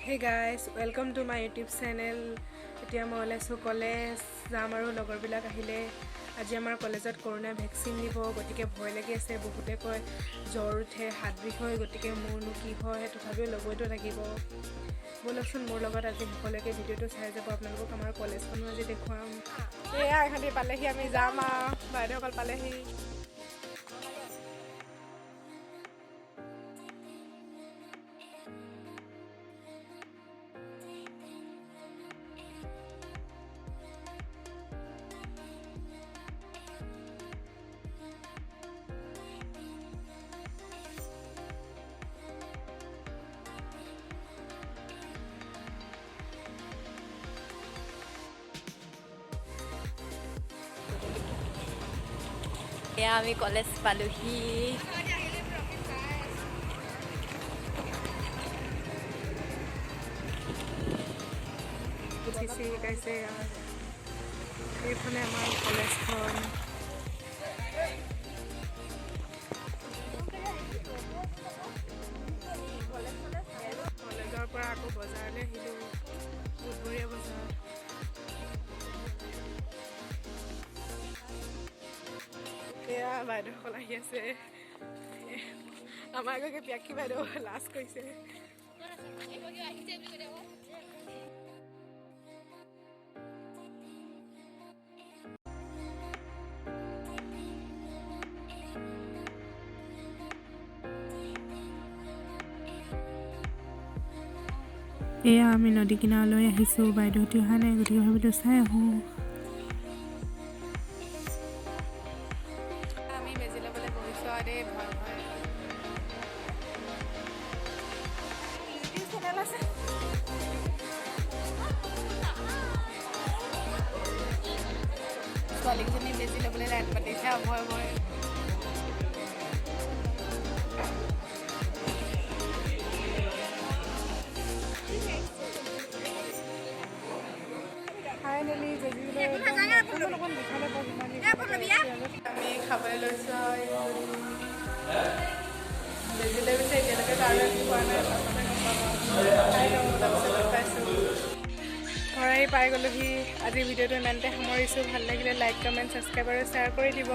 Hey guys, welcome to my YouTube channel. এতিয়া মই ওলাইছোঁ কলেজ যাম আৰু লগৰবিলাক আহিলে আজি আমাৰ কলেজত কৰোনা ভেকচিন দিব গতিকে ভয় লাগি আছে বহুতে কয় জ্বৰ উঠে হাত বিষ হয় গতিকে মোৰনো কি হয় তথাপিও ল'বইতো লাগিব বলকচোন মোৰ লগত আজি সকলোকে ভিডিঅ'টো চাই যাব আপোনালোকক আমাৰ কলেজখনো আজি দেখুৱাম এয়া এখানি পালেহি আমি যাম আৰু বাইদেউসকল পালেহি Ya, আমি কলেজ পালোহি উঠিছে গাইছে এইফালে আমাৰ কলেজখন কলেজৰ পৰা আকৌ বজাৰলৈ আহিলোঁ বুধবৰীয়া বজাৰ এয়া বাইদেউসকল আহি আছে আমাৰ আগকে পিয়াকি বাইদেউ লাজ কৰিছে এয়া আমি নদী কিনাৰলৈ আহিছোঁ বাইদেউহঁতি অহা নাই গতিকে ভাবিলোঁ চাই আহোঁ আমি বেজি ল'বলৈ বহিছোঁ আৰু দেই ভয় ভয় ইউটিউব চেনেল আছে ছোৱালীকেইজনী বেজি ল'বলৈ লাইন পাতিছে আৰু ভয় ভয় ফাইনেলি আমি খাবলৈ লৈছোঁ বেজি লৈ পিছে এতিয়ালৈকে কাৰণে খোৱা নাই ঘৰ আহি পাই গ'লোহি আজিৰ ভিডিঅ'টো ইমানতে সামৰিছোঁ ভাল লাগিলে লাইক কমেণ্ট ছাবস্ক্ৰাইব আৰু শ্বেয়াৰ কৰি দিব